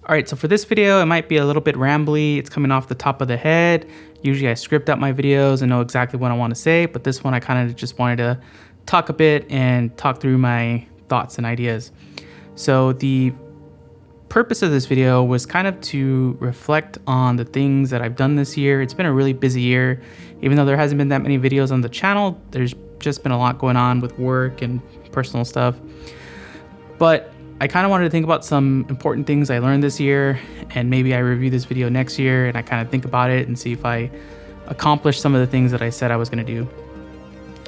All right, so for this video, it might be a little bit rambly. It's coming off the top of the head. Usually I script out my videos and know exactly what I want to say, but this one I kind of just wanted to talk a bit and talk through my thoughts and ideas. So the purpose of this video was kind of to reflect on the things that I've done this year. It's been a really busy year. Even though there hasn't been that many videos on the channel, there's just been a lot going on with work and personal stuff. But I kind of wanted to think about some important things I learned this year, and maybe I review this video next year and I kind of think about it and see if I accomplish some of the things that I said I was going to do.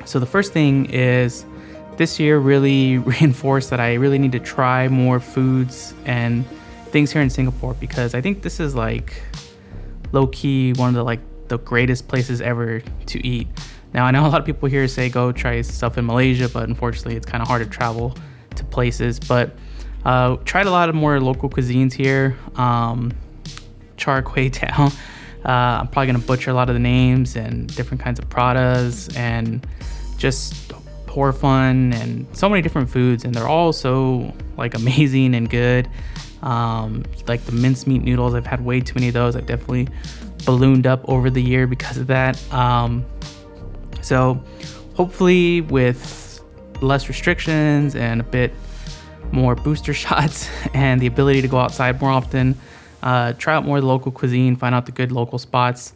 So the first thing is this year really reinforced that I really need to try more foods and things here in Singapore, because I think this is like low-key one of the greatest places ever to eat. Now I know a lot of people here say go try stuff in Malaysia, but unfortunately it's kind of hard to travel to places. But tried a lot of more local cuisines here. Char Kway Teow. I'm probably gonna butcher a lot of the names, and different kinds of pratas, and just hor fun, and so many different foods, and they're all so like amazing and good. Like the mincemeat noodles, I've had way too many of those. I've definitely ballooned up over the year because of that. So hopefully with less restrictions and a bit more booster shots and the ability to go outside more often, try out more of the local cuisine, find out the good local spots,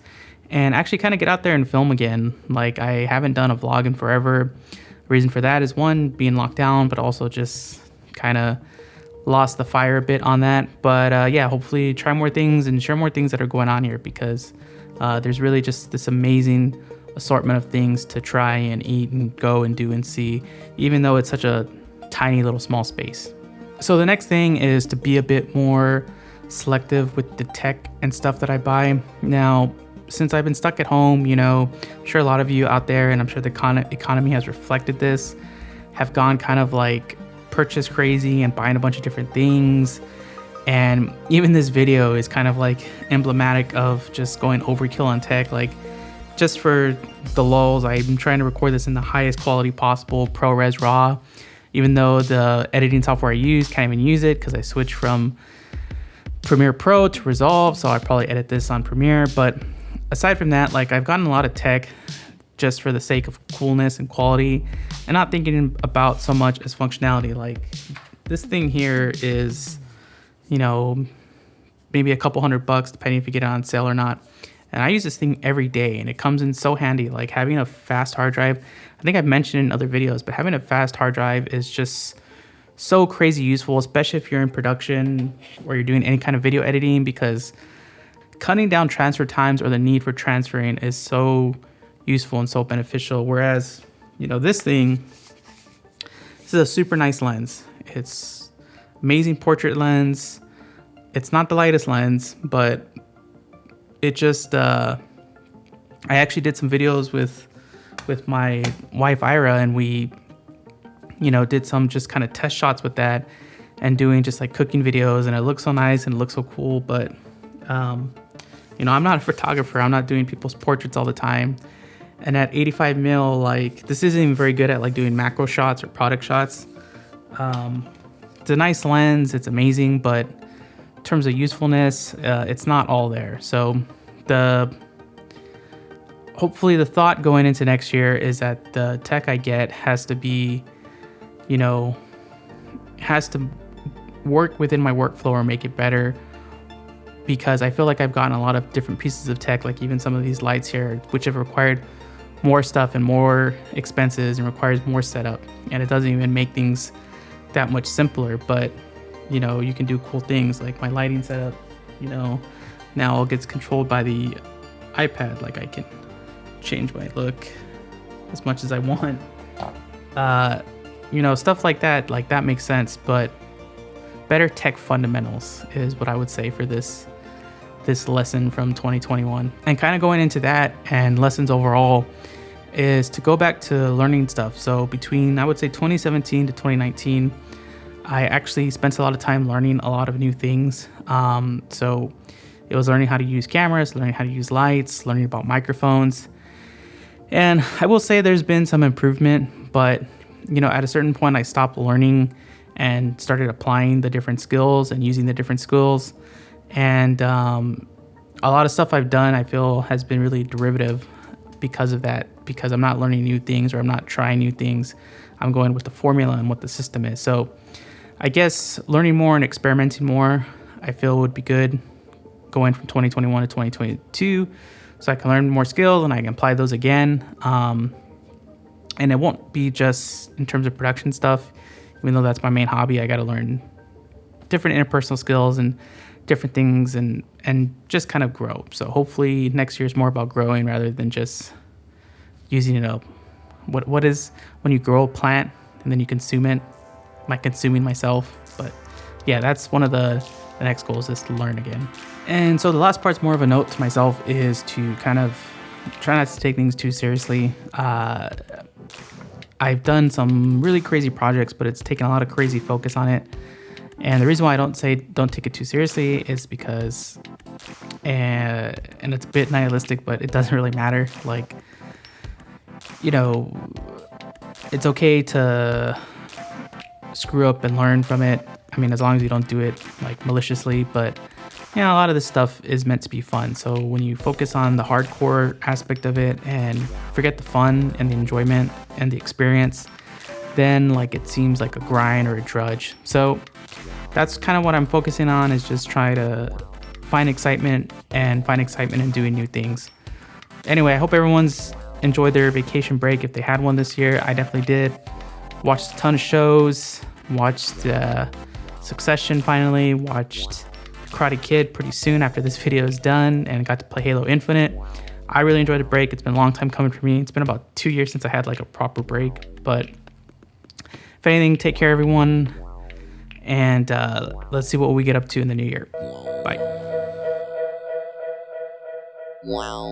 and actually kind of get out there and film again. Like, I haven't done a vlog in forever. Reason for that is, one, being locked down, but also just kind of lost the fire a bit on that. But yeah, hopefully try more things and share more things that are going on here, because there's really just this amazing assortment of things to try and eat and go and do and see, even though it's such a tiny little small space. So the next thing is to be a bit more selective with the tech and stuff that I buy. Now, since I've been stuck at home, you know, I'm sure a lot of you out there, and I'm sure the economy has reflected this, have gone kind of like purchase crazy and buying a bunch of different things. And even this video is kind of like emblematic of just going overkill on tech. Like, just for the lulz, I'm trying to record this in the highest quality possible, ProRes RAW, even though the editing software I use can't even use it because I switched from Premiere Pro to Resolve, so I probably edit this on Premiere. But aside from that, like, I've gotten a lot of tech just for the sake of coolness and quality, and not thinking about so much as functionality. Like, this thing here is, you know, maybe a couple $100 depending if you get it on sale or not. And I use this thing every day, and it comes in so handy. Like, having a fast hard drive, I think I've mentioned in other videos, but having a fast hard drive is just so crazy useful, especially if you're in production or you're doing any kind of video editing, because cutting down transfer times or the need for transferring is so useful and so beneficial. Whereas, you know, this thing, this is a super nice lens. It's amazing portrait lens. It's not the lightest lens, but it just, I actually did some videos with my wife Ira, and we, you know, did some just kind of test shots with that and doing just like cooking videos, and it looks so nice and it looks so cool. But you know, I'm not a photographer. I'm not doing people's portraits all the time. And at 85 mil, like, this isn't even very good at like doing macro shots or product shots. It's a nice lens, it's amazing, but in terms of usefulness, it's not all there. So hopefully the thought going into next year is that the tech I get has to be, you know, has to work within my workflow or make it better, because I feel like I've gotten a lot of different pieces of tech, like even some of these lights here, which have required more stuff and more expenses and requires more setup, and it doesn't even make things that much simpler. But, you know, you can do cool things like my lighting setup, you know, now all gets controlled by the iPad. Like, I can change my look as much as I want. You know, stuff like that makes sense. But better tech fundamentals is what I would say for this lesson from 2021. And kind of going into that and lessons overall is to go back to learning stuff. So between, I would say, 2017 to 2019, I actually spent a lot of time learning a lot of new things. So it was learning how to use cameras, learning how to use lights, learning about microphones. And I will say there's been some improvement, but, you know, at a certain point I stopped learning and started applying the different skills and using the different skills. And a lot of stuff I've done, I feel, has been really derivative because of that, because I'm not learning new things or I'm not trying new things. I'm going with the formula and what the system is. So I guess learning more and experimenting more, I feel, would be good going from 2021 to 2022, so I can learn more skills and I can apply those again. And it won't be just in terms of production stuff, even though that's my main hobby. I got to learn different interpersonal skills and different things and just kind of grow. So hopefully next year is more about growing rather than just using it up. What is when you grow a plant and then you consume it? Am I consuming myself? But yeah, that's one of the next goals, is to learn again. And so the last part's more of a note to myself, is to kind of try not to take things too seriously. I've done some really crazy projects, but it's taken a lot of crazy focus on it. And the reason why I don't say don't take it too seriously is because, and it's a bit nihilistic, but it doesn't really matter. Like, you know, it's okay to screw up and learn from it. I mean, as long as you don't do it like maliciously, but you know, a lot of this stuff is meant to be fun. So when you focus on the hardcore aspect of it and forget the fun and the enjoyment and the experience, then like it seems like a grind or a drudge. So that's kind of what I'm focusing on, is just try to find excitement in doing new things. Anyway, I hope everyone's enjoyed their vacation break. If they had one this year, I definitely did. Watched a ton of shows, watched Succession finally, watched Karate Kid pretty soon after this video is done, and got to play Halo Infinite. I really enjoyed the break. It's been a long time coming for me. It's been about 2 years since I had like a proper break. But if anything, take care everyone, and let's see what we get up to in the new year. Bye. Wow.